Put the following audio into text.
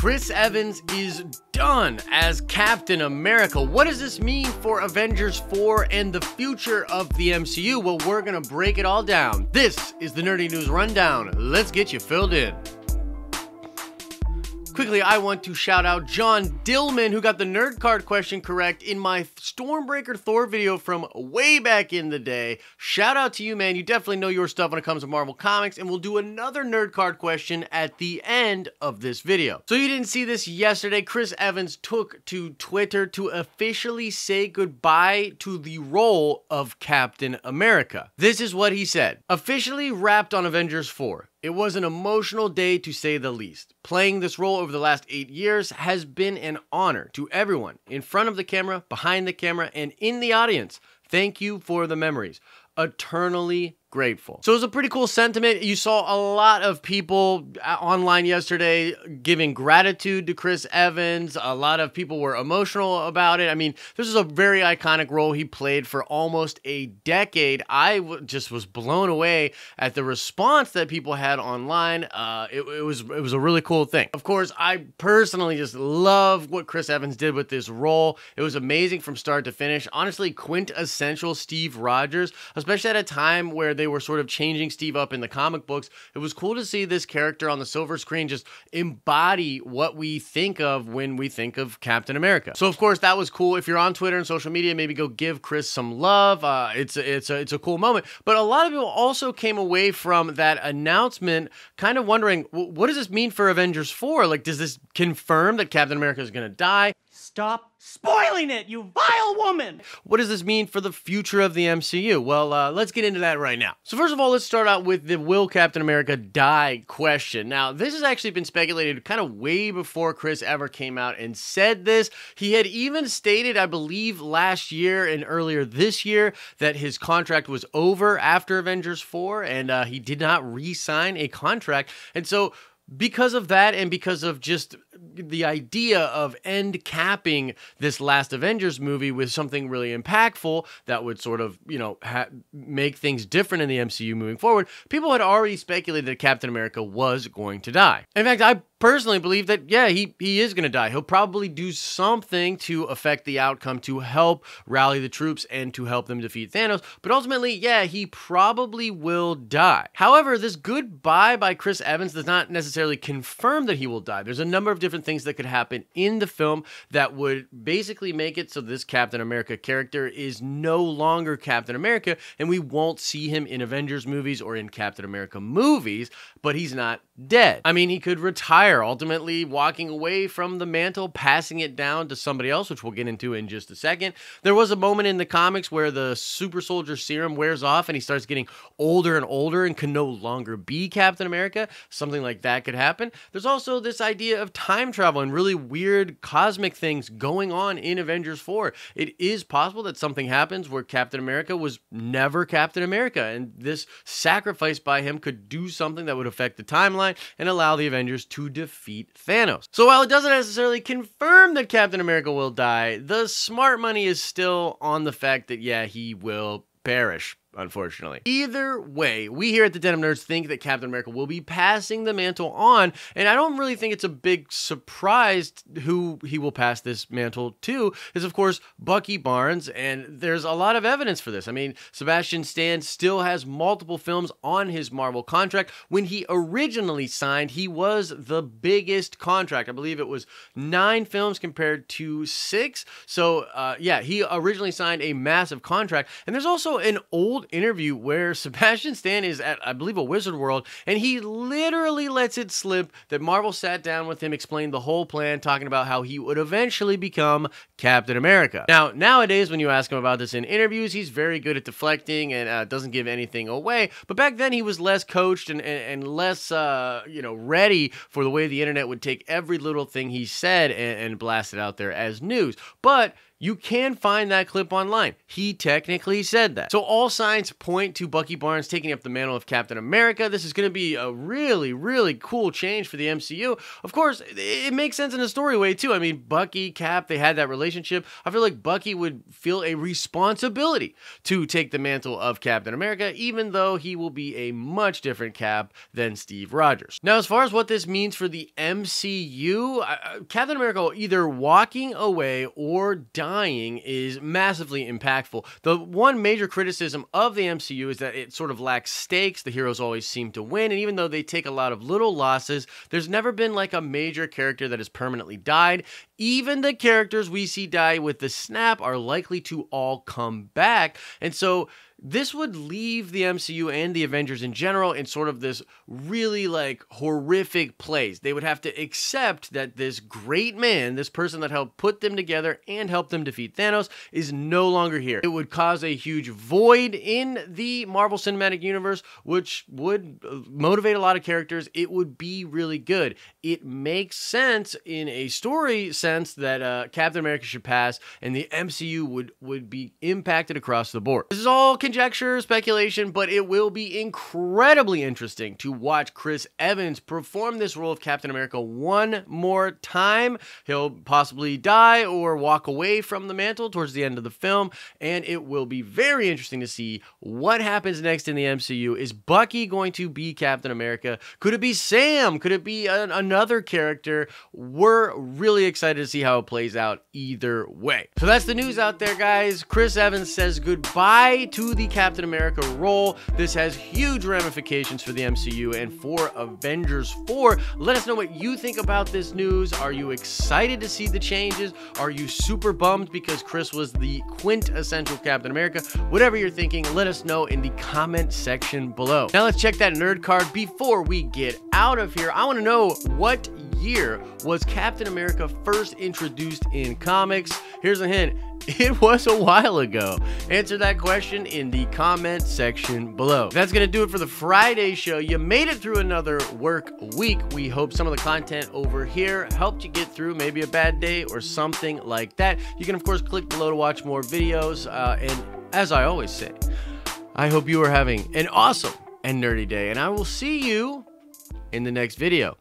Chris Evans is done as Captain America. What does this mean for Avengers 4 and the future of the MCU? Well, we're gonna break it all down. This is the Nerdy News Rundown. Let's get you filled in. Quickly, I want to shout out John Dillman, who got the nerd card question correct in my Stormbreaker Thor video from way back in the day. Shout out to you, man. You definitely know your stuff when it comes to Marvel Comics, and we'll do another nerd card question at the end of this video. So you didn't see this yesterday. Chris Evans took to Twitter to officially say goodbye to the role of Captain America. This is what he said. Officially wrapped on Avengers 4. It was an emotional day to say the least. Playing this role over the last 8 years has been an honor to everyone in front of the camera, behind the camera, and in the audience. Thank you for the memories. Eternally grateful. So it was a pretty cool sentiment. You saw a lot of people online yesterday giving gratitude to Chris Evans. A lot of people were emotional about it. I mean, this is a very iconic role he played for almost a decade. I just was blown away at the response that people had online. It was a really cool thing. Of course, I personally just love what Chris Evans did with this role. It was amazing from start to finish. Honestly, quintessential Steve Rogers, especially at a time where they were sort of changing Steve up in the comic books. It was cool to see this character on the silver screen just embody what we think of when we think of Captain America. So of course that was cool. If you're on Twitter and social media, maybe go give Chris some love. It's a cool moment. But a lot of people also came away from that announcement kind of wondering, what does this mean for Avengers 4? Like, does this confirm that Captain America is going to die? Stop spoiling it, you vile woman! What does this mean for the future of the MCU? Well, let's get into that right now. So first of all, let's start out with the will Captain America die question. Now, this has actually been speculated kind of way before Chris ever came out and said this. He had even stated, I believe, last year and earlier this year that his contract was over after Avengers 4, and he did not re-sign a contract. And so because of that, and because of just the idea of end capping this last Avengers movie with something really impactful that would sort of, you know, make things different in the MCU moving forward, people had already speculated that Captain America was going to die. In fact, I personally believe that, yeah, he is going to die. He'll probably do something to affect the outcome to help rally the troops and to help them defeat Thanos. But ultimately, yeah, he probably will die. However, this goodbye by Chris Evans does not necessarily confirm that he will die. There's a number of different things that could happen in the film that would basically make it so this Captain America character is no longer Captain America, and we won't see him in Avengers movies or in Captain America movies, but he's not dead. I mean, he could retire, ultimately walking away from the mantle, passing it down to somebody else, which we'll get into in just a second. There was a moment in the comics where the super soldier serum wears off and he starts getting older and older and can no longer be Captain America. Something like that could happen. There's also this idea of time travel and really weird cosmic things going on in Avengers 4. It is possible that something happens where Captain America was never Captain America, and this sacrifice by him could do something that would affect the timeline and allow the Avengers to defeat Thanos. So while it doesn't necessarily confirm that Captain America will die, the smart money is still on the fact that, yeah, he will perish, unfortunately. Either way, we here at the Denim Nerds think that Captain America will be passing the mantle on, and I don't really think it's a big surprise who he will pass this mantle to. Is of course Bucky Barnes, and there's a lot of evidence for this. I mean, Sebastian Stan still has multiple films on his Marvel contract. When he originally signed, he was the biggest contract. I believe it was 9 films compared to 6. So yeah, he originally signed a massive contract. And there's also an old interview where Sebastian Stan is at, I believe, a Wizard World, and he literally lets it slip that Marvel sat down with him, explained the whole plan, talking about how he would eventually become Captain America. Now, nowadays, when you ask him about this in interviews, he's very good at deflecting and doesn't give anything away. But back then, he was less coached and less, ready for the way the internet would take every little thing he said and blast it out there as news. But You can find that clip online. He technically said that. So all signs point to Bucky Barnes taking up the mantle of Captain America. This is going to be a really, really cool change for the MCU. Of course, it makes sense in a story way too. I mean, Bucky, Cap, they had that relationship. I feel like Bucky would feel a responsibility to take the mantle of Captain America, even though he will be a much different Cap than Steve Rogers. Now, as far as what this means for the MCU, Captain America either walking away or dying is massively impactful. The one major criticism of the MCU is that it sort of lacks stakes. The heroes always seem to win, and even though they take a lot of little losses, there's never been like a major character that has permanently died. Even the characters we see die with the snap are likely to all come back, and so this would leave the MCU and the Avengers in general in sort of this really like horrific place. They would have to accept that this great man, this person that helped put them together and helped them defeat Thanos, is no longer here. It would cause a huge void in the Marvel Cinematic Universe, which would motivate a lot of characters. It would be really good. It makes sense in a story sense that Captain America should pass and the MCU would be impacted across the board. This is all conjecture, speculation, but it will be incredibly interesting to watch Chris Evans perform this role of Captain America one more time. He'll possibly die or walk away from the mantle towards the end of the film, and it will be very interesting to see what happens next in the MCU. Is Bucky going to be Captain America? Could it be Sam? Could it be another character? We're really excited to see how it plays out either way. So that's the news out there, guys. Chris Evans says goodbye to the Captain America role. This has huge ramifications for the MCU and for Avengers 4. Let us know what you think about this news. Are you excited to see the changes? Are you super bummed because Chris was the quintessential Captain America? Whatever you're thinking, let us know in the comment section below. Now let's check that nerd card before we get out of here. I want to know, what year was Captain America first introduced in comics? Here's a hint. It was a while ago. Answer that question in the comment section below. That's going to do it for the Friday show. You made it through another work week. We hope some of the content over here helped you get through maybe a bad day or something like that. You can, of course, click below to watch more videos. And as I always say, I hope you are having an awesome and nerdy day. And I will see you in the next video.